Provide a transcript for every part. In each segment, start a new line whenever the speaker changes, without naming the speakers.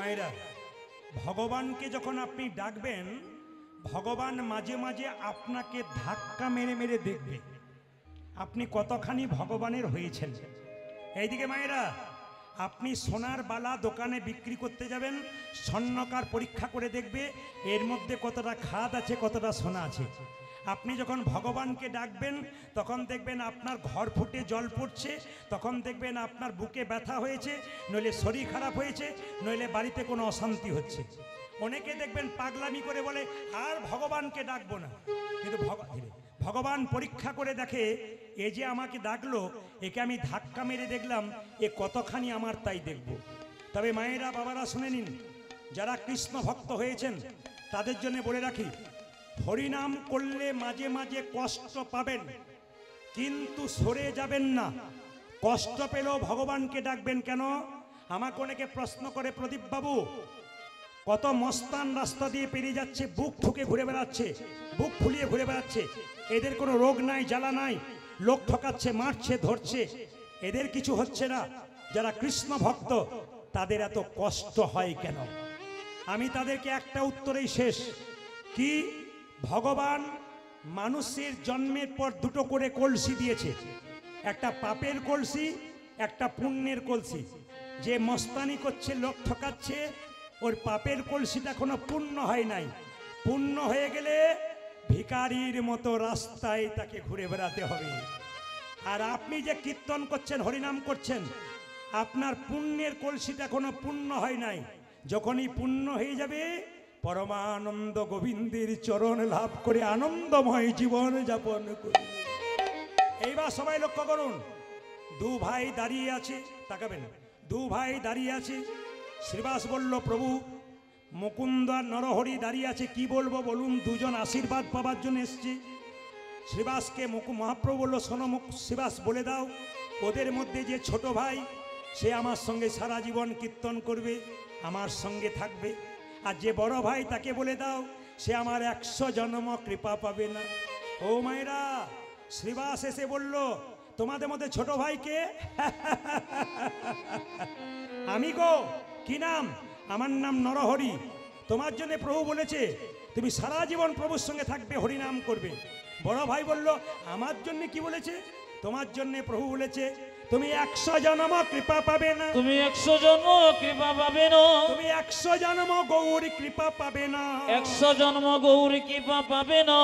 মায়েরা, ভগবানকে যখন আপনি ডাকবেন, ভগবান মাঝে মাঝে আপনাকে ধাক্কা মেরে মেরে দেখবে আপনি কতখানি ভগবানের হয়েছেন। এইদিকে মায়েরা, আপনি সোনার বালা দোকানে বিক্রি করতে যাবেন, স্বর্ণকার পরীক্ষা করে দেখবে এর মধ্যে কতটা খাদ আছে, কতটা সোনা আছে। আপনি যখন ভগবানকে ডাকবেন তখন দেখবেন আপনার ঘর ফুটে জল পড়ছে, তখন দেখবেন আপনার বুকে ব্যথা হয়েছে, নইলে শরীর খারাপ হয়েছে, নইলে বাড়িতে কোনো অশান্তি হচ্ছে। অনেকে দেখবেন পাগলামি করে বলে আর ভগবানকে ডাকবো না, কিন্তু ভগবান পরীক্ষা করে দেখে এ যে আমাকে ডাকলো, একে আমি ধাক্কা মেরে দেখলাম এ কতখানি আমার, তাই দেখব। তবে মায়েরা বাবারা শুনে নিন, যারা কৃষ্ণ ভক্ত হয়েছেন তাদের জন্য বলে রাখি, হরিনাম করলে মাঝে মাঝে কষ্ট পাবেন, কিন্তু সরে যাবেন না। কষ্ট পেলেও ভগবানকে ডাকবেন কেন? আমাকে অনেকে প্রশ্ন করে, প্রদীপ বাবু কত মস্তান রাস্তা দিয়ে পেরিয়ে যাচ্ছে, বুক ঠুকে ঘুরে বেড়াচ্ছে, বুক ফুলিয়ে ঘুরে বেড়াচ্ছে, এদের কোনো রোগ নাই, জ্বালা নাই, লোক ঠকাচ্ছে, মারছে, ধরছে, এদের কিছু হচ্ছে না। যারা কৃষ্ণ ভক্ত তাদের এত কষ্ট হয় কেন? আমি তাদেরকে একটা উত্তরেই শেষ, কি ভগবান মানুষের জন্মের পর দুটো করে কলসি দিয়েছে, একটা পাপের কলসি, একটা পুণ্যের কলসি। যে মস্তানি করছে, লোক ঠকাচ্ছে, ওর পাপের কলসিটা এখনো পূর্ণ হয় নাই। পূর্ণ হয়ে গেলে ভিখারির মতো রাস্তায় তাকে ঘুরে বেড়াতে হবে। আর আপনি যে কীর্তন করছেন, হরিনাম করছেন, আপনার পুণ্যের কলসিটা এখনো পূর্ণ হয় নাই। যখনই পূর্ণ হয়ে যাবে, পরমানন্দ গোবিন্দের চরণ লাভ করে আনন্দময় জীবন যাপন করুন। এইবার সবাই লক্ষ্য করুন, দু ভাই দাঁড়িয়ে আছে, তাকাবেন, দু ভাই দাঁড়িয়ে আছে। শ্রীবাস বলল, প্রভু মুকুন্দ আর নরহরি দাঁড়িয়ে আছে, কি বলবো বলুন, দুজন আশীর্বাদ পাবার জন্য এসছে। শ্রীবাসকে মহাপ্রভু বলল, শোনো শ্রীবাস, বলে দাও ওদের মধ্যে যে ছোট ভাই, সে আমার সঙ্গে সারা জীবন কীর্তন করবে, আমার সঙ্গে থাকবে। আর যে বড় ভাই, তাকে বলে দাও সে আমার 100 জন্ম কৃপা পাবে না। ও মায়েরা, শ্রীবাস এসে বলল, তোমাদের মধ্যে ছোট ভাইকে? আমি গো। কি নাম? আমার নাম নরহরি। তোমার জন্য প্রভু বলেছে তুমি সারা জীবন প্রভুর সঙ্গে থাকবে, হরিনাম করবে। বড় ভাই বলল, আমার জন্য কি বলেছে? তোমার জন্য প্রভু বলেছে তুমি 100 জন্ম কৃপা পাবে না,
তুমি 100 জন্ম কৃপা পাবে না,
তুমি 100 জন্ম গৌর কৃপা পাবে না,
100 জন্ম গৌর কৃপা পাবে না।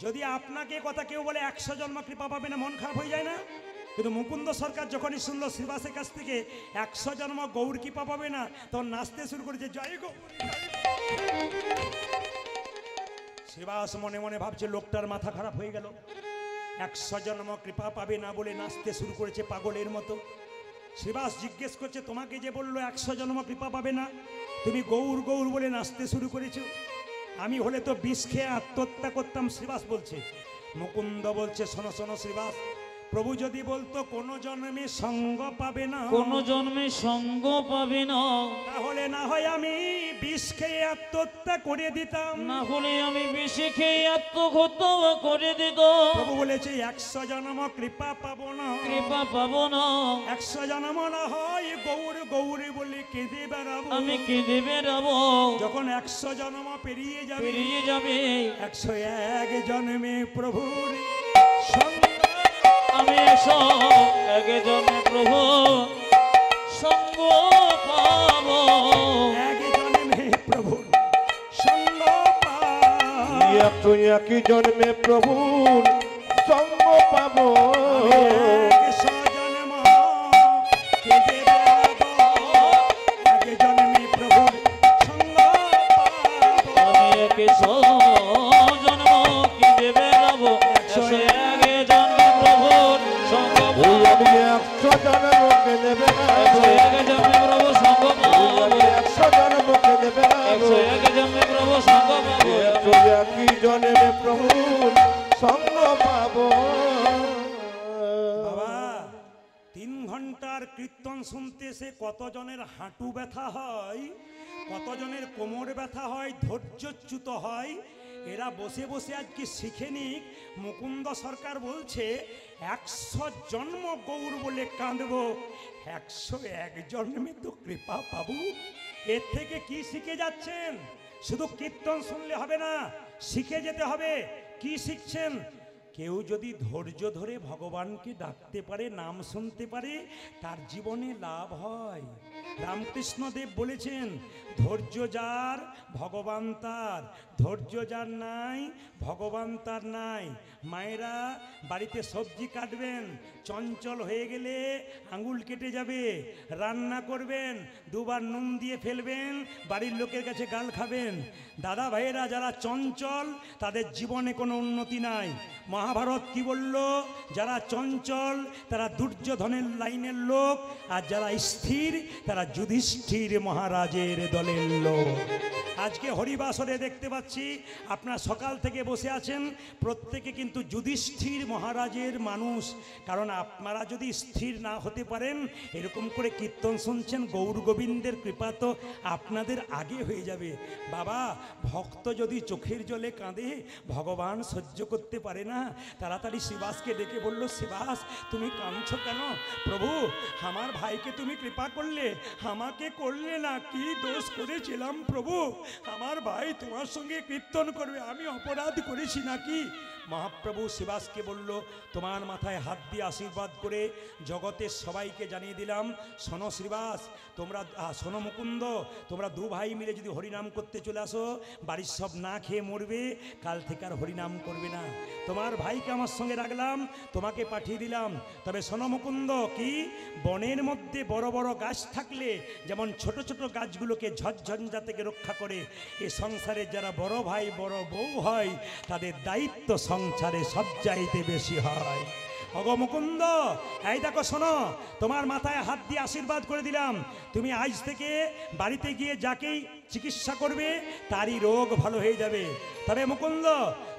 যদি আপনাকে কথা কেউ বলে 100 জন্ম কৃপা পাবে না, মন খারাপ হয়ে যায় না? কিন্তু মুকুন্দ সরকার যখনই শুনলো শ্রীবাসের কাছ থেকে 100 জন্ম গৌর কৃপা পাবে না, তখন নাচতে শুরু করেছে, জয় গৌর। শ্রীবাস মনে মনে ভাবছে লোকটার মাথা খারাপ হয়ে গেল, 100 জন্ম কৃপা পাবে না বলে নাচতে শুরু করেছে পাগলের মতো। শ্রীবাস জিজ্ঞেস করছে, তোমাকে যে বললো 100 জন্ম কৃপা পাবে না, তুমি গৌর গৌর বলে নাচতে শুরু করেছো, আমি হলে তো বিষ খেয়ে আত্মহত্যা করতাম। শ্রীবাস বলছে, মুকুন্দ বলছে, শোনো শোনো শ্রীবাস, প্রভু যদি বলতো কোনো জন্মে সঙ্গ পাবে না,
কোন জন্মে সঙ্গ পাবে না,
তাহলে না হয় আমি বিষ খেয়ে আত্মহত্যা করে দিতাম,
না হলে আমি বেশি খেয়ে আত্মহত্যা করে দিতাম।
প্রভু বলেছে 100 জন্ম কৃপা পাবো না,
কৃপা পাবো না,
100 জন্ম না হয় গৌর গৌর বলে কেঁদে বেড়াবো,
আমি কেঁদে বেড়াবো।
যখন 100 জন্ম পেরিয়ে যাবে,
পেরিয়ে যাবে
101 জন্মে প্রভুর সঙ্গ
আমি 101 জন্মে প্রভু সঙ্গ পাবো,
1 জন্মে প্রভুর সঙ্গ পাবো,
101 জন্মে প্রভুর সঙ্গ পাবো,
100 জন্ম কেঁদে বেড়াবো, 1 জন্মে প্রভুর সঙ্গ পাবো,
আমি 100 জন্ম কেঁদে বেড়াবো, 101 জন্মে প্রভুর সঙ্গ পাবো,
আমি 100 জন্মকে নেবে না,
101 জন্মে প্রভু সঙ্গ পাবো,
100 জন্মকে নেবে না,
101 জন্মে প্রভু সঙ্গ পাবো,
101 জন্মে প্রভুর সঙ্গ পাবো।
বাবা 3 ঘন্টার কীর্তন শুনতে সে কতজনের হাঁটু ব্যথা হয়, কতজনের কোমর ব্যথা হয়, ধৈর্যচ্যুত হয়, এরা বসে বসে আজকে শিখে নিক। মুকুন্দ সরকার বলছে 100 জন্ম গৌর বলে কাঁদব, 101 জন্মে তো কৃপা পাবো। এর থেকে কি শিখে যাচ্ছেন? শুধু কীর্তন শুনলে হবে না, শিখে যেতে হবে। কি শিখছেন? কেউ যদি ধৈর্য ধরে ভগবানকে ডাকতে পারে, নাম শুনতে পারে, তার জীবনে লাভ হয়। রামকৃষ্ণ দেব বলেছেন, ধৈর্য যার ভগবান তার, ধৈর্য যার নাই ভগবান তার নাই। মায়েরা বাড়িতে সবজি কাটবেন, চঞ্চল হয়ে গেলে আঙুল কেটে যাবে। রান্না করবেন, দুবার নুন দিয়ে ফেলবেন, বাড়ির লোকের কাছে গাল খাবেন। দাদা ভাইয়েরা যারা চঞ্চল, তাদের জীবনে কোনো উন্নতি নাই। মহাভারত কি বলল? যারা চঞ্চল তারা দুর্যোধনের লাইনের লোক, আর যারা স্থির তারা যুধিষ্ঠির মহারাজের দলের লোক। আজকে হরিবাসরে দেখতে পাচ্ছি আপনারা সকাল থেকে বসে আছেন, প্রত্যেকে কিন্তু যুধিষ্ঠির মহারাজের মানুষ। কারণ আপনারা যদি স্থির না হতে পারেন, এরকম করে কীর্তন শুনছেন, গৌর গোবিন্দের কৃপা তো আপনাদের আগে হয়ে যাবে। বাবা, ভক্ত যদি চোখের জলে কাঁদে, ভগবান সহ্য করতে পারে না। তাড়াতাড়ি শিবাসকে ডেকে বলল, শিবাস তুমি কাঁদছো কেন? প্রভু, আমার ভাইকে তুমি কৃপা করলে, আমাকে করলে না। কি দোষ করেছিলাম প্রভু? আমার ভাই তোমার সঙ্গে কীর্তন করবে, আমি অপরাধ করেছি নাকি? মহাপ্রভু শিবাসকে বলল, তোমার মাথায় হাত দিয়ে আশীর্বাদ করে জগতের সবাইকে জানিয়ে দিলাম, শোনো শিবাস, তোমরা শোনো মুকুন্দ, তোমরা দু ভাই মিলে যদি হরিনাম করতে চলে আসো, বাড়ির সব না খেয়ে মরবে, কাল থেকে আর হরিনাম করবে না। তোমার ভাইকে আমার সঙ্গে রাখলাম, তোমাকে পাঠিয়ে দিলাম। তবে শোনো মুকুন্দ, কি বনের মধ্যে বড় বড় গাছ থাকলে যেমন ছোট ছোট গাছগুলোকে ঝড়ঝঞ্ঝা থেকে রক্ষা করে, এ সংসারে যারা বড় ভাই বড় বউ হয়, তাদের দায়িত্ব সংসারে সবচাইতে বেশি হয়। অগো মুকুন্দ, এই দেখো শোনো, তোমার মাথায় হাত দিয়ে আশীর্বাদ করে দিলাম, তুমি আজ থেকে বাড়িতে গিয়ে যাকেই চিকিৎসা করবে তারই রোগ ভালো হয়ে যাবে। তবে মুকুন্দ,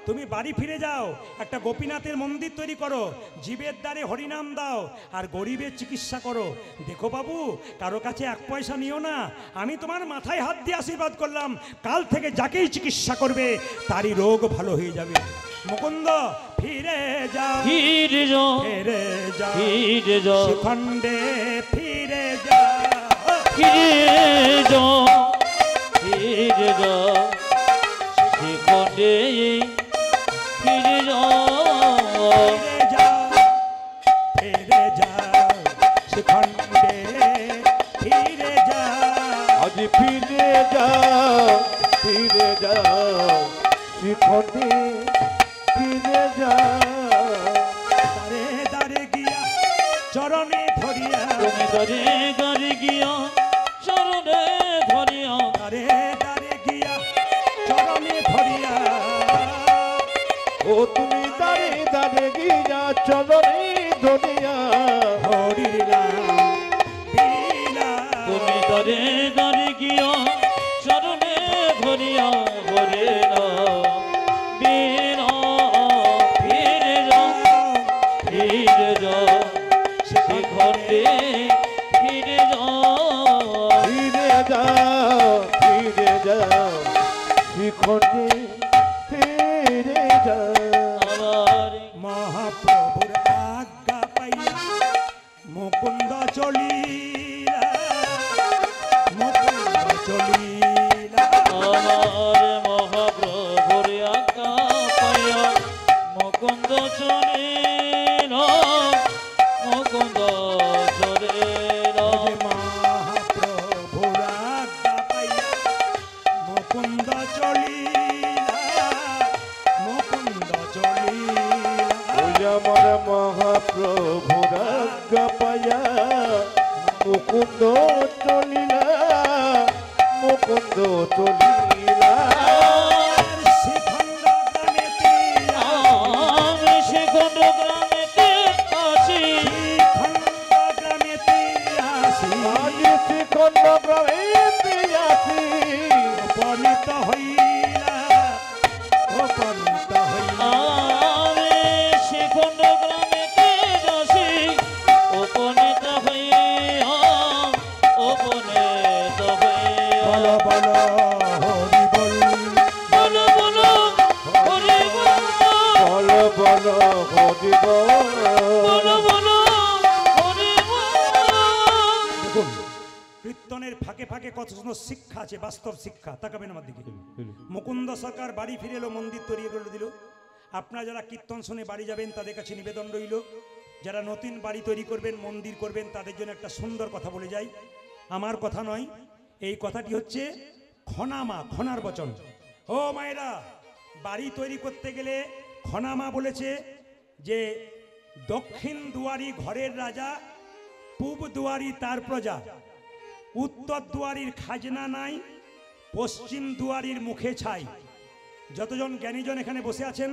তুমি বাড়ি ফিরে যাও, একটা গোপীনাথের মন্দির তৈরি করো, জীবের দ্বারে হরিনাম দাও, আর গরিবের চিকিৎসা করো। দেখো বাবু, কারো কাছে 1 পয়সা নিও না, আমি তোমার মাথায় হাত দিয়ে আশীর্বাদ করলাম, কাল থেকে যাকেই চিকিৎসা করবে তারই রোগ ভালো হয়ে যাবে। মুকুন্দ, ফিরে যাও,
ফিরে যাও,
ফিরে যাও,
ফিরে যাও,
শিখণ্ডে ফিরে যাও,
ফিরে যাও, ফিরে যাও, শিখণ্ডে ফিরে যাও,
ফিরে যাও, ফিরে যাও, শিখণ্ডে ফিরে যাও।
আজ ফিরে যাও, ফিরে যাও, শিখণ্ডে ফিরে যাও।
দারে দারে গিয়া চরণে ধরিয়া,
তুমি দরে দরে গিয়া চরণে ধরিয়া,
দারে দারে গিয়া চরণে ধরিয়া,
ও তুমি দাঁড়ে দাঁড়ে গিয়া চরণে ধরিয়া,
হরির নাম বিনা।
তুমি দরে দরে গিয়া চরণে ধরিয়া, হরে বীর ফিরে যাও, ফিরে যাও, শিখণ্ডে ফিরে যাও,
ফিরে যাও, ফিরে যাও, শিখণ্ডে ফিরে যাও।
আমার
মহাপ্রভুর আজ্ঞা পাইয়া মুকুন্দ চলিলা, মুকুন্দ চলিলা।
আমার মহাপ্রভুর আজ্ঞা পাইয়া মুকুন্দ চলিল, মুকুন্দ চলিল,
মহাপ্রভুর আজ্ঞা পাইয়া মুকুন্দ চলিলা, মুকুন্দ চলিলা।
ওই আমার মহাপ্রভুর আজ্ঞা পাইয়া মুকুন্দ চলিলা, মুকুন্দ চলিলা।
শিখণ্ড গ্রামেতে
আমি শিখণ্ড গ্রামেতে আসি,
শিখণ্ড গ্রামেতে আসি,
আজ শিখণ্ড গ্রামেতে আসি,
উপনীত হইলা, উপনীত হইলা।
আমি শিখণ্ড গ্রামেতে আসি, উপনীত হইয়া, উপনীত হইয়া,
বলো বলো হরি বল,
বলো বলো
জীবন
বলো বলো হরি বলো।
দেখুন কীর্তনের ফাঁকে ফাঁকে কত সুন্দর শিক্ষা আছে, বাস্তব শিক্ষা। তাকাবেন আমার দিকে। মুকুন্দ সরকার বাড়ি ফিরে এলো, মন্দির তৈরি করে দিল। আপনারা যারা কীর্তন শুনে বাড়ি যাবেন তাদের কাছে নিবেদন রইল, যারা নতুন বাড়ি তৈরি করবেন, মন্দির করবেন, তাদের জন্য একটা সুন্দর কথা বলে যাই। আমার কথা নয়, এই কথাটি হচ্ছে খনামা, খনার বচন। ও মায়েরা, বাড়ি তৈরি করতে গেলে খনামা বলেছে যে দক্ষিণ দুয়ারি ঘরের রাজা, পূব দুয়ারি তার প্রজা, উত্তর দুয়ারির খাজনা নাই, পশ্চিম দুয়ারির মুখে ছাই। যতজন জ্ঞানীজন এখানে বসে আছেন,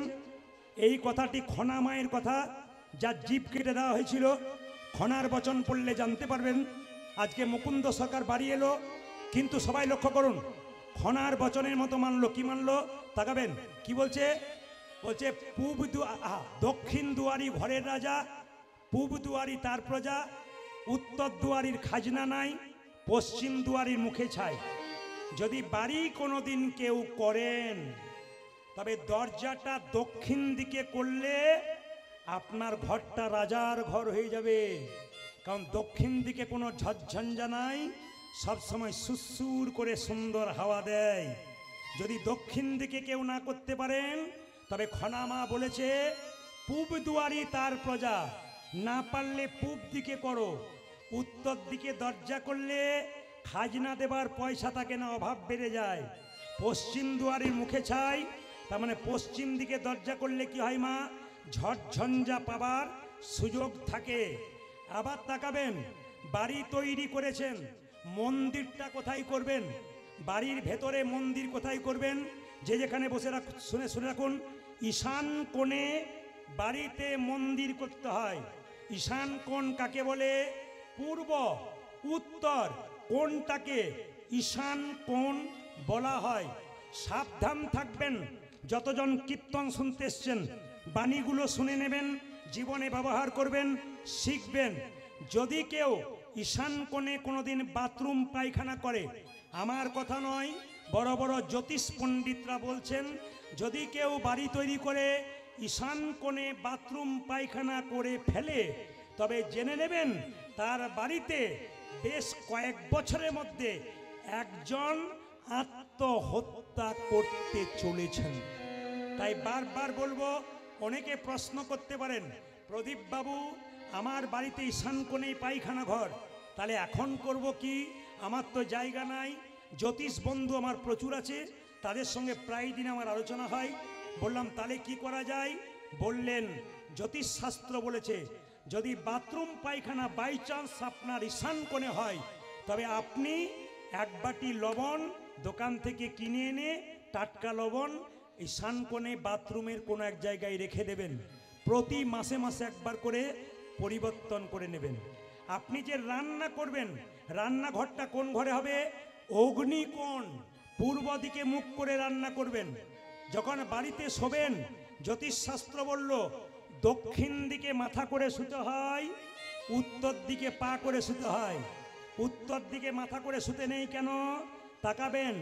এই কথাটি খনা মায়ের কথা, যা জীব কেটে দেওয়া হয়েছিল। খনার বচন পড়লে জানতে পারবেন। আজকে মুকুন্দ সরকার বাড়ি এলো, কিন্তু সবাই লক্ষ্য করুন, খনার বচনের মতো মানলো। কি মানলো? তাকাবেন কি বলছে। বলছে দক্ষিণ দুয়ারি ঘরের রাজা, পূব দুয়ারি তার প্রজা, উত্তর দুয়ারির খাজনা নাই, পশ্চিম দুয়ারির মুখে ছাই। যদি বাড়ি কোনোদিন কেউ করেন, তবে দরজাটা দক্ষিণ দিকে করলে আপনার ঘরটা রাজার ঘর হয়ে যাবে। কারণ দক্ষিণ দিকে কোনো ঝঞ্ঝা নাই, সবসময় সুসুর করে সুন্দর হাওয়া দেয়। যদি দক্ষিণ দিকে কেউ না করতে পারেন, তবে খনামা বলেছে পূব দুয়ারি তার প্রজা, না পারলে পূব দিকে করো। উত্তর দিকে দরজা করলে খাজনা দেবার পয়সা থাকে না, অভাব বেড়ে যায়। পশ্চিম দুয়ারির মুখে ছাই, তার মানে পশ্চিম দিকে দরজা করলে কি হয় মা? ঝড়ঝঞ্ঝা পাবার সুযোগ থাকে। আবার তাকাবেন, বাড়ি তৈরি করেছেন, মন্দিরটা কোথায় করবেন? বাড়ির ভেতরে মন্দির কোথায় করবেন? যে যেখানে বসে শুনে রাখুন, ঈশান কোণে বাড়িতে মন্দির করতে হয়। ঈশান কোণ কাকে বলে? পূর্ব, উত্তর কোণটাকে ঈশান কোণ বলা হয়। সাবধান থাকবেন, যতজন কীর্তন শুনতে এসছেন, বাণীগুলো শুনে নেবেন, জীবনে ব্যবহার করবেন, শিখবেন। যদি কেউ ঈশান কোণে কোনোদিন বাথরুম পায়খানা করে, আমার কথা নয়, বড় বড় জ্যোতিষ পণ্ডিতরা বলছেন, যদি কেউ বাড়ি তৈরি করে ঈশান কোণে বাথরুম পায়খানা করে ফেলে, তবে জেনে নেবেন তার বাড়িতে বেশ কয়েক বছরের মধ্যে একজন আত্মহত্যা করতে চলেছেন। তাই বারবার বলবো, অনেকে প্রশ্ন করতে পারেন, প্রদীপ বাবু আমার বাড়িতে ঈশান কোণেই পায়খানা ঘর, তাহলে এখন করব কি? আমার তো জায়গা নাই। জ্যোতিষ বন্ধু আমার প্রচুর আছে, তাদের সঙ্গে প্রায় দিন আমার আলোচনা হয়। বললাম তাহলে কি করা যায়? বললেন জ্যোতিষ শাস্ত্র বলেছে, যদি বাথরুম পায়খানা বাই চান্স আপনার ঈশান কোণে হয়, তবে আপনি এক বাটি লবণ দোকান থেকে কিনে এনে, টাটকা লবণ, ঈশান কোণে বাথরুমের কোনো এক জায়গায় রেখে দেবেন। প্রতি মাসে মাসে একবার করে পরিবর্তন করে নেবেন। আপনি যে রান্না করবেন, রান্নাঘরটা কোন ঘরে হবে? অগ্নিকোণ, পূর্ব দিকে মুখ করে রান্না করবেন। যখন বাড়িতে শোবেন, জ্যোতিষশাস্ত্র বলল দক্ষিণ দিকে মাথা করে শুতে হয়, উত্তর দিকে পা করে শুতে হয়। উত্তর দিকে মাথা করে শুতে নেই কেন? তাকাবেন,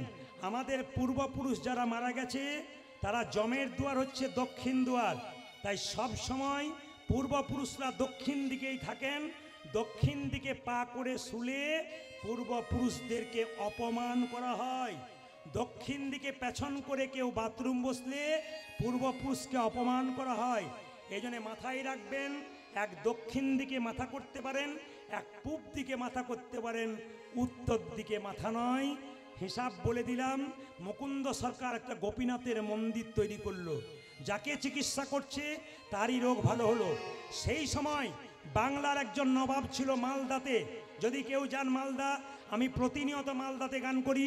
আমাদের পূর্বপুরুষ যারা মারা গেছে, তারা জমের দুয়ার হচ্ছে দক্ষিণ দুয়ার। তাই সব সময় পূর্বপুরুষরা দক্ষিণ দিকেই থাকেন। দক্ষিণ দিকে পা করে শুলে পূর্বপুরুষদেরকে অপমান করা হয়। দক্ষিণ দিকে পেছন করে কেউ বাথরুম বসলে পূর্বপুরুষকে অপমান করা হয়। এই জন্য মাথায় রাখবেন, এক দক্ষিণ দিকে মাথা করতে পারেন, এক পূব দিকে মাথা করতে পারেন, উত্তর দিকে মাথা নয়। হিসাব বলে দিলাম, মুকুন্দ সরকার একটা গোপীনাথের মন্দির তৈরি করলো। যাকে চিকিৎসা করছে তারই রোগ ভালো হলো। সেই সময় বাংলার একজন নবাব ছিল মালদাতে। যদি কেউ যান মালদা, আমি প্রতিনিয়ত মালদাতে গান করি।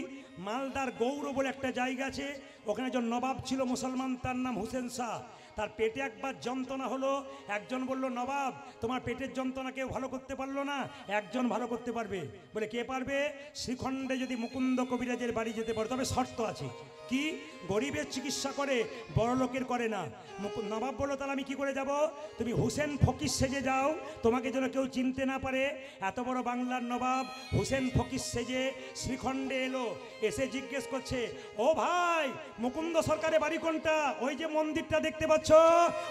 মালদার গৌর বলে একটা জায়গা আছে, ওখানে একজন নবাব ছিল মুসলমান, তার নাম হুসেন শাহ। তার পেটে একবার যন্ত্রণা হলো, একজন বলল, নবাব তোমার পেটের যন্ত্রণা কেউ ভালো করতে পারলো না, একজন ভালো করতে পারবে। বলে কে পারবে? শ্রীখণ্ডে যদি মুকুন্দ কবিরাজের বাড়ি যেতে পারো, তবে শর্ত আছে। কি? গরিবের চিকিৎসা করে, বড় লোকের করে না। নবাব বললো, তাহলে আমি কি করে যাব? তুমি হুসেন ফকির সেজে যাও, তোমাকে যেন কেউ চিনতে না পারে। এত বড় বাংলার নবাব হুসেন ফকির সেজে শ্রীখণ্ডে এলো। এসে জিজ্ঞেস করছে, ও ভাই, মুকুন্দ সরকারের বাড়ি কোনটা? ওই যে মন্দিরটা দেখতে পাচ্ছ, দেখছো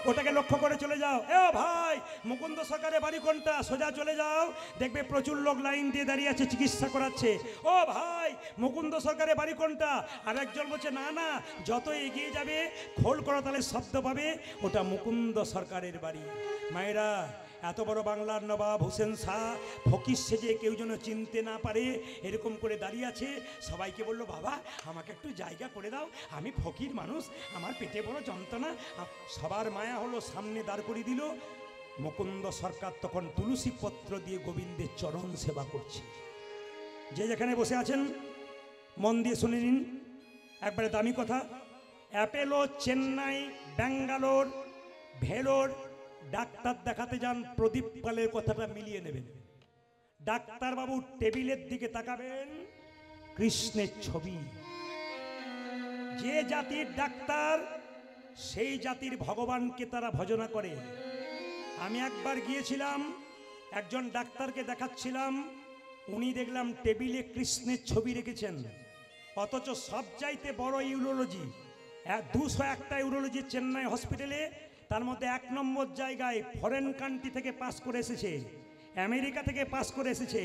ওটাকে লক্ষ্য করে চলে যাও। এ ও ভাই, মুকুন্দ সরকারের বাড়ি কোনটা? সোজা চলে যাও, দেখবে প্রচুর লোক লাইন দিয়ে দাঁড়িয়ে আছে, চিকিৎসা করাচ্ছে। ও ভাই, মুকুন্দ সরকারের বাড়ি কোনটা? আর একজন বলছে না না, যত এগিয়ে যাবে খোল করতালের শব্দ পাবে, ওটা মুকুন্দ সরকারের বাড়ি। মায়েরা, এত বড় বাংলার নবাব হোসেন শাহ ফকির সেজে কেউ যেন চিনতে না পারে এরকম করে দাঁড়িয়ে আছে। সবাইকে বলল, বাবা আমাকে একটু জায়গা করে দাও, আমি ফকির মানুষ, আমার পেটে বড় যন্ত্রণা। সবার মায়া হলো, সামনে দাঁড় করিয়ে দিল। মুকুন্দ সরকার তখন তুলসী পত্র দিয়ে গোবিন্দের চরণ সেবা করছে। যে যেখানে বসে আছেন মন দিয়ে শুনে নিন, একবারে দামি কথা। অ্যাপেলো, চেন্নাই, ব্যাঙ্গালোর, ভেলোর ডাক্তার দেখাতে যান, প্রদীপ পালের কথাটা মিলিয়ে নেবেন। ডাক্তারবাবু টেবিলের দিকে তাকাবেন, কৃষ্ণের ছবি। যে জাতির ডাক্তার সেই জাতির ভগবানকে তারা ভজনা করে। আমি একবার গিয়েছিলাম, একজন ডাক্তারকে দেখাচ্ছিলাম, উনি দেখলাম টেবিলে কৃষ্ণের ছবি রেখেছেন, অথচ সব চাইতে বড় ইউরোলজি 201টা ইউরোলজি চেন্নাই হসপিটালে, তার মধ্যে 1 নম্বর জায়গায় ফরেন কান্ট্রি থেকে পাস করে এসেছে, আমেরিকা থেকে পাস করে এসেছে।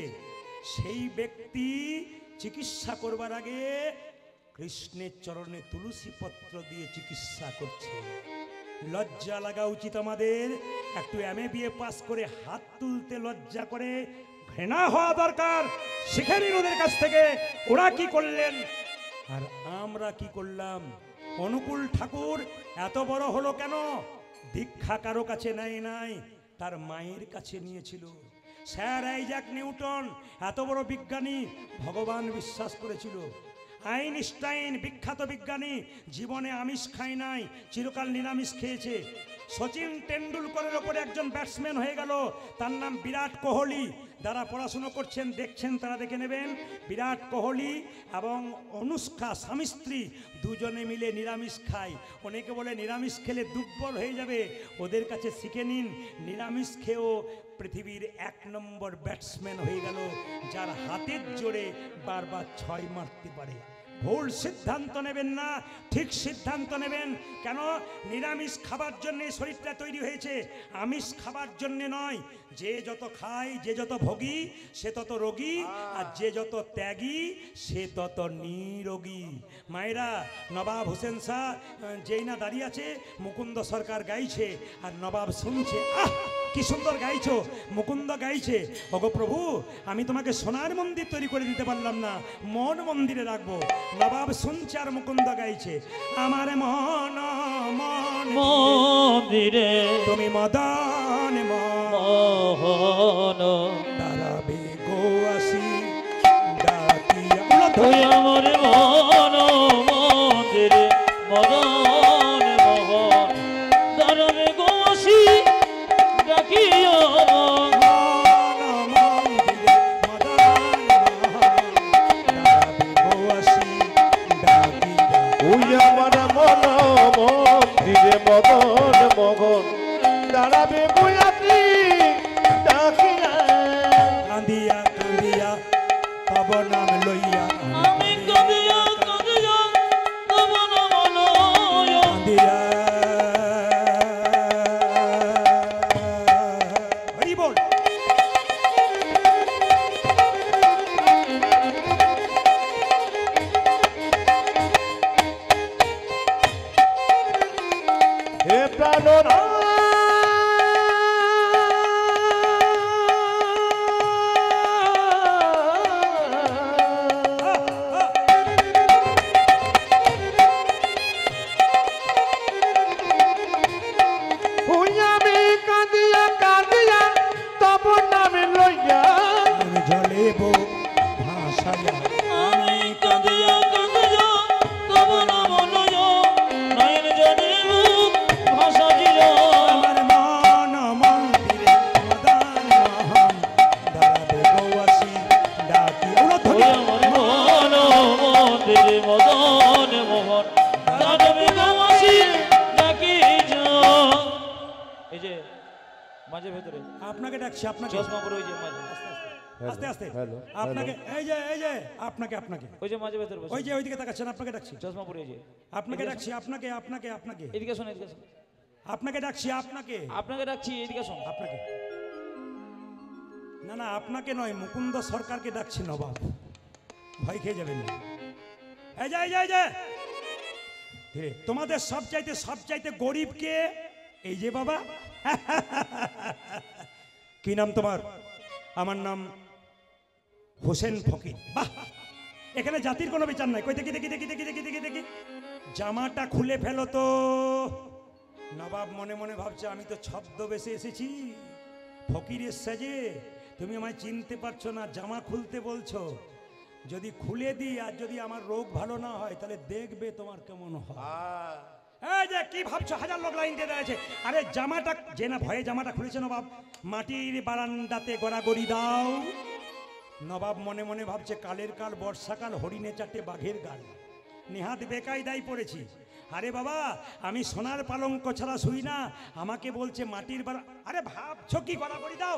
সেই ব্যক্তি চিকিৎসা করবার আগে কৃষ্ণের চরণে তুলসী পত্র দিয়ে চিকিৎসা করছে। লজ্জা লাগা উচিত আমাদের। একটু MA পাস করে হাত তুলতে লজ্জা করে, ঘৃণা হওয়া দরকার। শিখে নিন ওদের কাছ থেকে, ওরা কি করলেন আর আমরা কি করলাম। অনুকূল ঠাকুর এত বড় হলো কেন? দীক্ষা কারো কাছে নেয় নাই, তার মায়ের কাছে নিয়েছিল। স্যার আইজ্যাক নিউটন এত বড় বিজ্ঞানী, ভগবান বিশ্বাস করেছিল। আইনস্টাইন বিখ্যাত বিজ্ঞানী, জীবনে আমিষ খায় নাই, চিরকাল নিরামিষ খেয়েছে। সচিন টেন্ডুলকরের ওপরে একজন ব্যাটসম্যান হয়ে গেল, তার নাম বিরাট কোহলি। যারা পড়াশুনো করছেন দেখছেন তারা দেখে নেবেন, বিরাট কোহলি এবং অনুষ্কা স্বামী স্ত্রী দুজনে মিলে নিরামিষ খায়। অনেকে বলে নিরামিষ খেলে দুর্বল হয়ে যাবে, ওদের কাছে শিখে নিন, নিরামিষ খেয়েও পৃথিবীর 1 নম্বর ব্যাটসম্যান হয়ে গেল, যার হাতের জোরে বারবার 6 মারতে পারে। ভুল সিদ্ধান্ত নেবেন না, ঠিক সিদ্ধান্ত নেবেন। কেন? নিরামিষ খাবার জন্য শরীরটা তৈরি হয়েছে, আমিষ খাবার জন্য নয়। যে যত খায়, যে যত ভোগী সে তত রোগী, আর যে যত ত্যাগী সে তত নিরোগী। মায়েরা, নবাব হোসেন শাহ যেই না দাঁড়িয়ে আছে, মুকুন্দ সরকার গাইছে আর নবাব শুনছে। আহ, কি সুন্দর গাইছো, মুকুন্দ গাইছে। ওগো প্রভু, আমি তোমাকে সোনার মন্দির তৈরি করে দিতে পারলাম না, মন মন্দিরে রাখবো। নবাব শুনছে আর মুকুন্দ গাইছে, আমার মন
মন্দিরে
তুমি মদন
মোহন
দাঁড়াবে গো আসি ডাকিয়া।
তুই আমার মন মন্দিরে মদন মোহন দাঁড়াবে গো আসি ডাকিয়া।
মদন মোহন দাঁড়াবে গুয়াতি ডাকিয়া।
কান্দিয়া কান্দিয়া তব নাম লইয়া,
আমি কাঁদিয়া কাঁদিয়া তব নাম লইয়া।
কান্দিয়া হরি বল।
হে প্রাণনা আমি কাঁদিয়া কাঁদিয়া তব নামে লইয়া
জলেব ভাষায়া।
আমি কাঁদিয়া কাঁদিয়া তব নাম লইয়া, নয়ন জলে মুখ ভাষা দিয়া।
আমার মন মন্দিরে মদন মোহন দাঁড়াবে গো আসি ডাকিয়া।
ওই আমার মন মন্দিরে মদন মোহন দাঁড়াবে গো আসি ডাকিয়া। এই যে মাঝে ভেতরে
আপনাকে ডাকছি, আপনাকে
চশমা পরে, ওই যে মাঝে
আস্তে আস্তে
হ্যালো,
আপনাকে, এই যে আপনাকে আপনাকে
ওই যে মাঝে ভেতরে বসে
ওইদিকে তাকাচ্ছেন, আপনাকে ডাকছি,
চশমা পরে, এই যে
আপনাকে ডাকছি, আপনাকে আপনাকে আপনাকে
এদিকে শোন, এদিকে শোন।
আপনাকে ডাকছি, আপনাকে
আপনাকে ডাকছি, এদিকে শোন।
আপনাকে না না, আপনাকে নয়, মুকুন্দ সরকারকে ডাকছি নবাব। ভয় খেয়ে যাবেন না। এই যা, এই যা, এই যা। ধীরে। তোমাদের সবচাইতে গরিব কে? এই যে বাবা। কি নাম তোমার? আমার নাম হোসেন ফকির। বাহ, এখানে জাতির কোনো বিচার নাই। কই দেখি দেখি দেখি দেখি দেখি দেখি দেখি, জামাটা খুলে ফেলো তো। নবাব মনে মনে ভাবছে আমি তো ছদ্মবেশে এসেছি ফকিরের সাজে, তুমি আমায় চিনতে পারছো না, জামা খুলতে বলছো। যদি খুলে দিই আর যদি আমার রোগ ভালো না হয় তাহলে দেখবে তোমার কেমন হয়। এই যে কি ভাবছো, হাজার লোক লাইন দিয়ে দাঁড়াচ্ছে। আরে জামাটা যে না ভয়ে জামাটা খুলেছে নবাব, মাটির বারান্দাতে গড়াগড়ি দাও। নবাব মনে মনে ভাবছে কালের কাল বর্ষাকাল, হরিণে চাটে বাঘের গাল, নেহাত বেকায়দায় পড়েছি। আরে বাবা, আমি সোনার পালঙ্ক ছাড়া শুই না, আমাকে বলছে মাটির আরে ভাবছো কি গড়াগড়ি দাও।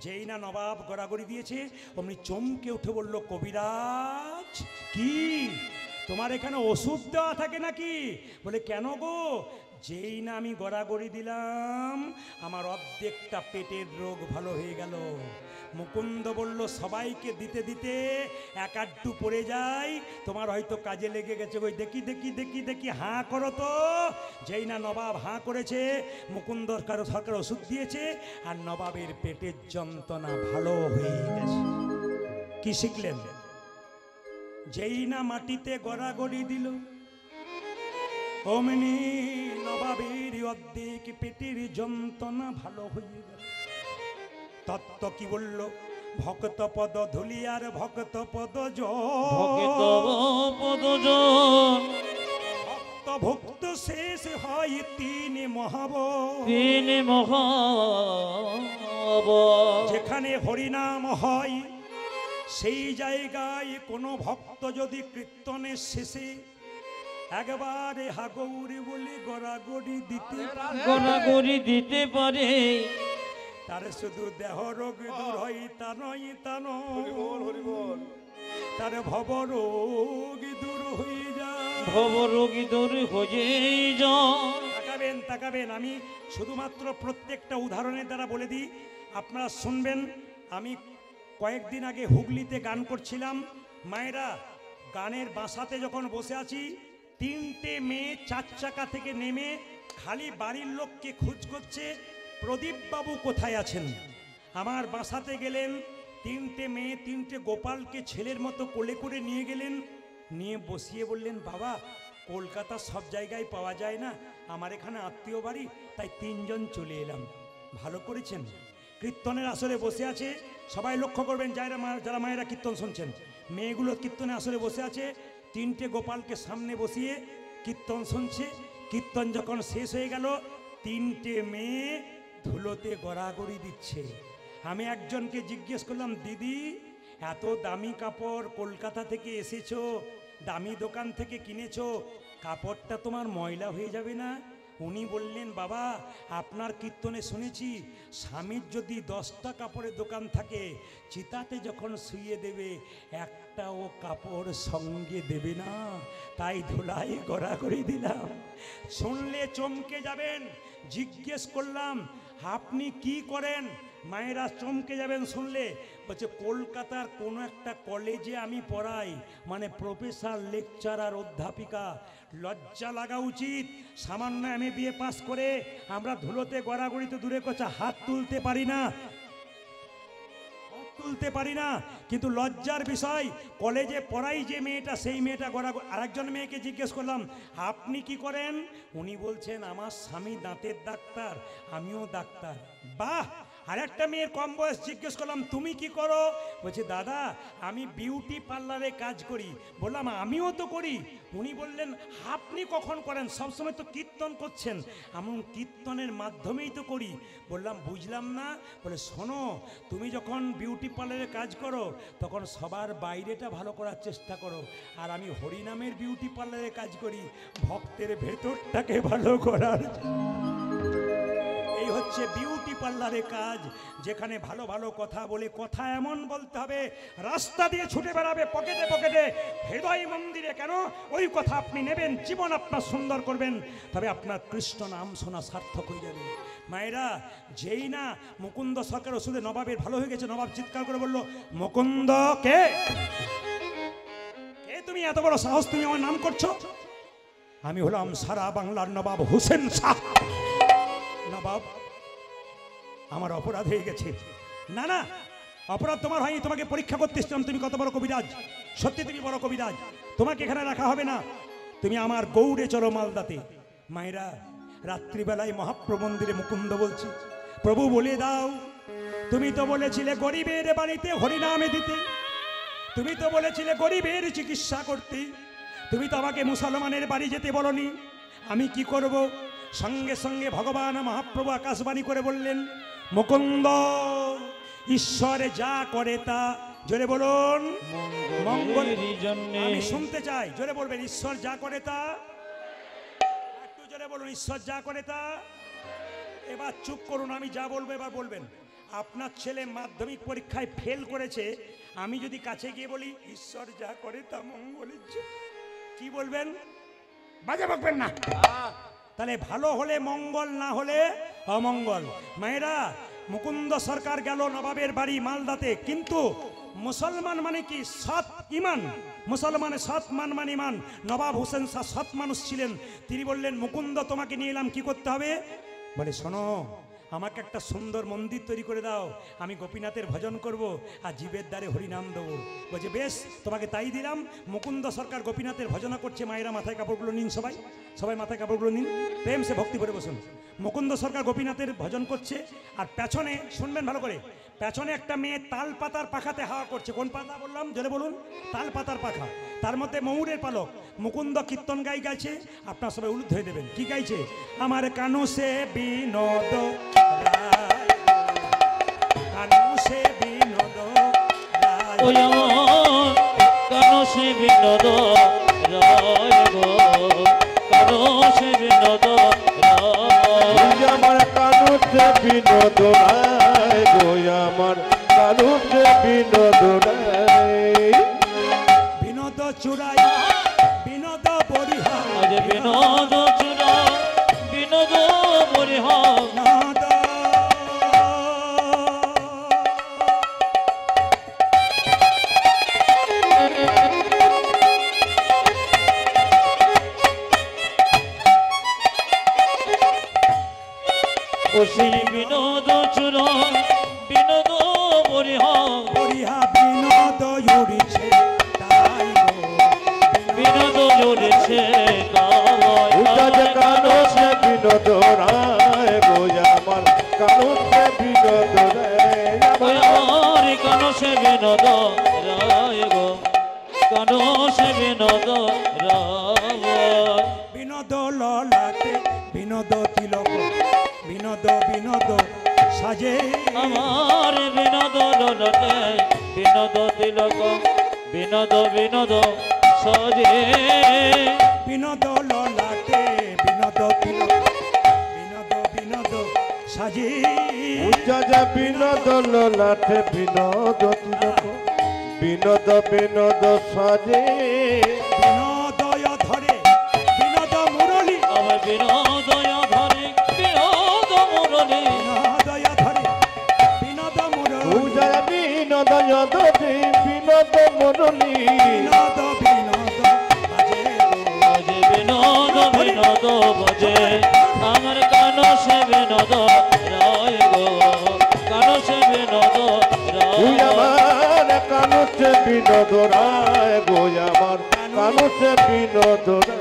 যেই না নবাব গড়াগড়ি দিয়েছে অমনি চমকে উঠে বলল, কবিরাজ কি তোমার এখানে ওষুধ দেওয়া থাকে নাকি? বলে কেন গো? যেই না আমি গড়াগড়ি দিলাম আমার অর্ধেকটা পেটের রোগ ভালো হয়ে গেল। মুকুন্দ বলল, সবাইকে দিতে দিতে এক আধটু পড়ে যায়, তোমার হয়তো কাজে লেগে গেছে। ওই দেখি দেখি দেখি দেখি, হাঁ করো তো। যেই না নবাব হাঁ করেছে, মুকুন্দ সরকার ওষুধ দিয়েছে আর নবাবের পেটের যন্ত্রণা ভালো হয়ে গেছে। কি শিখলেন? যেই না মাটিতে গড়াগড়ি দিল অমনি নবাবের অর্ধেক পেটের যন্ত্রণা ভালো হয়ে গেল। তত্ত্ব কি বলল? ভক্ত পদ ধুলিয়ার ভক্ত পদ
ভক্ত পদজন,
ভক্ত ভক্ত শেষ হয় তিন মহাব।
তিনি মহাব।
যেখানে হরিনাম হয় সেই জায়গায় কোনো ভক্ত যদি কীর্তনের শেষে একবারে হাগৌরি বলে গড়াগড়ি দিতে
গড়াগড়ি দিতে পারে,
তার শুধু দেহ রোগ দূর হয় তা নয়, তা নয়, তার ভব রোগ দূর হয়ে যায়।
ভব রোগী দূর হয়ে যায়।
তাকাবেন তাকাবেন, আমি শুধুমাত্র প্রত্যেকটা উদাহরণের দ্বারা বলে দিই, আপনারা শুনবেন। আমি কয়েকদিন আগে হুগলিতে গান করছিলাম, মায়েরা গানের বাসাতে যখন বসে আছি, তিনটে মেয়ে 4 চাকা থেকে নেমে খালি বাড়ির লোককে খোঁজ করছে, প্রদীপবাবু কোথায় আছেন। আমার বাসাতে গেলেন, তিনটে মেয়ে তিনটে গোপালকে ছেলের মতো কোলে করে নিয়ে গেলেন, নিয়ে বসিয়ে বললেন, বাবা কলকাতা সব জায়গায় পাওয়া যায় না, আমার এখানে আত্মীয় বাড়ি, তাই 3 জন চলে এলাম। ভালো করেছেন। কীর্তনের আসরে বসে আছে, সবাই লক্ষ্য করবেন যারা মায়েরা কীর্তন শুনছেন, মেয়েগুলো কীর্তনে আসরে বসে আছে, তিনটে গোপালকে সামনে বসিয়ে কীর্তন শুনছে। কীর্তন যখন শেষ হয়ে গেল, তিনটে মেয়ে ধুলোতে গড়াগড়ি দিচ্ছে। আমি একজনকে জিজ্ঞেস করলাম, দিদি এত দামি কাপড় কলকাতা থেকে এসেছো, দামি দোকান থেকে কিনেছো, কাপড়টা তোমার ময়লা হয়ে যাবে না? উনি বললেন, বাবা আপনার কীর্তনে শুনেছি স্বামীর যদি 10টা কাপড়ের দোকান থাকে, চিতাতে যখন শুয়ে দেবে একটাও কাপড় সঙ্গে দেবে না, তাই ধুলাই গড়াগড়ি দিলাম। শুনলে চমকে যাবেন। জিজ্ঞেস করলাম, আপনি কি করেন? মায়েরা চমকে যাবেন শুনলে। বলছে, কলকাতার কোনো একটা কলেজে আমি পড়াই, মানে প্রফেসর, লেকচারার, অধ্যাপিকা। লজ্জা লাগা উচিত। সামান্য আমি বিএ পাস করে আমরা ধুলোতে গড়াগড়ি তো দূরে কথা, হাত তুলতে পারি না, তুলতে পারি না, কিন্তু লজ্জার বিষয়। কলেজে পড়াই যে মেয়েটা, সেই মেয়েটা গড়াগড়ি। আরেকজন মেয়েকে জিজ্ঞেস করলাম, আপনি কি করেন? উনি বলছেন, আমার স্বামী দাঁতের ডাক্তার, আমিও ডাক্তার। বাহ! আরেকটা মেয়ের কম বয়স জিজ্ঞেস করলাম, তুমি কি করো? বলছে, দাদা আমি বিউটি পার্লারে কাজ করি। বললাম, আমিও তো করি। উনি বললেন, আপনি কখন করেন? সবসময় তো কীর্তন করছেন। আমি কীর্তনের মাধ্যমেই তো করি। বললাম, বুঝলাম না। বলে, শোনো, তুমি যখন বিউটি পার্লারে কাজ করো তখন সবার বাইরেটা ভালো করার চেষ্টা করো, আর আমি হরিনামের বিউটি পার্লারে কাজ করি ভক্তের ভেতরটাকে ভালো করার। এই হচ্ছে হচ্ছে বিউটি পার্লারে কাজ, যেখানে ভালো ভালো কথা বলে, কথা এমন বলতে হবে রাস্তা দিয়ে ছুটে বেড়াবে পকেটে পকেটে, হৃদয় মন্দিরে কেন ওই কথা আপনি নেবেন, জীবন আপনার সুন্দর করবেন, তবে আপনার কৃষ্ণ নাম শোনা সার্থক হয়ে যাবে। মায়েরা, যেই না মুকুন্দ সরকার ওষুধে নবাবের ভালো হয়ে গেছে, নবাব চিৎকার করে বলল, মুকুন্দ কে? কে তুমি? এত বড় সাহস, তুমি আমার নাম করছো? আমি হলাম সারা বাংলার নবাব হোসেন শাহ। নবাব, আমার অপরাধ হয়ে গেছে। না না, অপরাধ তোমার হয়নি, তোমাকে পরীক্ষা করতে এসেছিলাম তুমি কত বড় কবিরাজ। সত্যি তুমি বড় কবিরাজ, তোমাকে এখানে রাখা হবে না, তুমি আমার গৌড়ে চলো মালদাতে। মায়েরা, রাত্রিবেলায় মহাপ্রভু মন্দিরে মুকুন্দ বলছি, প্রভু বলে দাও, তুমি তো বলেছিলে গরিবের বাড়িতে হরিনামে দিতে, তুমি তো বলেছিলে গরিবের চিকিৎসা করতে, তুমি তো আমাকে মুসলমানের বাড়ি যেতে বলনি, আমি কি করব? সঙ্গে সঙ্গে ভগবান মহাপ্রভু আকাশবাণী করে বললেন, মুকুন্দ, ঈশ্বর যা করে তা, জোরে বলুন,
মঙ্গলেরই জন্যে।
আমি শুনতে চাই, জোরে বলবেন, ঈশ্বর যা করে তা, একটু জোরে বলুন, ঈশ্বর যা করে তা। এবার চুপ করুন, আমি যা বলবো এবার বলবেন। আপনার ছেলে মাধ্যমিক পরীক্ষায় ফেল করেছে, আমি যদি কাছে গিয়ে বলি ঈশ্বর যা করে তা মঙ্গলের জন্য, কি বলবেন? বাজে বকবেন না। তাহলে ভালো হলে মঙ্গল, না হলে অমঙ্গল। মায়েরা, মুকুন্দ সরকার গেল নবাবের বাড়ি মালদাতে, কিন্তু মুসলমান মানে কি? সৎ ইমান। মুসলমানের সৎ মান মানে ইমান। নবাব হোসেন শাহ সৎ মানুষ ছিলেন। তিনি বললেন, মুকুন্দ, তোমাকে নিয়ে এলাম, কি করতে হবে? বলে, শোনো, আমাকে একটা সুন্দর মন্দির তৈরি করে দাও, আমি গোপীনাথের ভজন করব আর জীবের দ্বারে হরিনাম দেবো। বলছে, বেশ, তোমাকে তাই দিলাম। মুকুন্দ সরকার গোপীনাথের ভজনা করছে। মায়েরা, মাথায় কাপড়গুলো নিন, সবাই সবাই মাথায় কাপড়গুলো নিন, প্রেম সে ভক্তি করে বসুন। মুকুন্দ সরকার গোপীনাথের ভজন করছে, আর পেছনে শুনবেন ভালো করে, পেছনে একটা মেয়ে তাল পাতার পাখাতে হাওয়া করছে। কোন পাতা বললাম? জোরে বলুন, তাল পাতার পাখা, তার মধ্যে ময়ূরের পালক। মুকুন্দ কীর্তন গাইছে, আপনার সবাই উলুদ হয়ে দেবেন। কি গাইছে? আমার কানু সে বিনোদ রায়, কানু সে বিনোদ রায়,
ওই আমার কানো সে বিনোদ রায় গো, কানো সে বিনোদ রায়।
আমার কানুতে বিনোদ রায় গো, আমার কানুতে বিনোদ রায়।
বিনোদ চূড়াই, বিনোদ বরিহা,
আজ বিনোদ চূড়া, বিনোদ বরিহা।
বিনোদ
ও সেই বিনোদ চূড়া, বিনোদ বরিহা।
বরিহা বিনোদ উড়িছে তাই গো,
বিনোদ জড়েছে গাওয়ায়।
উঠাতে কানুতে বিনোদ রায় গো, আমার কানুতে বিনোদ রায়।
ওই আমার কানো সে বিনোদ রায় গো, কানো সে বিনোদ রায়।
বিনোদ ললাটে বিনোদ তিলক, বিনোদ বিনোদ সাজে,
আমার বিনোদ ললটে বিনোদ তিলক, বিনোদ বিনোদ সজে।
বিনোদ ললাটে বিনোদ তিলক, বিনোদ বিনোদ সাজে।
উচ্চাজা বিনোদ ললাটে বিনোদ তিলক, বিনোদ বিনোদ সাজে।
বিনোদয় ধরে বিনোদ মুরলী,
আমার বিনোদয় ধরে বিনোদ মুরলী।
বিনোদয় ধরে বিনোদ মুরলী,
উচ্চাজা বিনোদ যদে বিনোদ মুরলী।
বিনোদ বিনোদ বাজে গো।
বাজে বিনোদ বিনোদ বাজে, আমার কানো সে বিনোদ রায় গো, কানো সে বিনোদ
তুই
রায়।
আমার কানুতে বিনোদ রায় গো, আমার কানুতে বিনোদ রায়।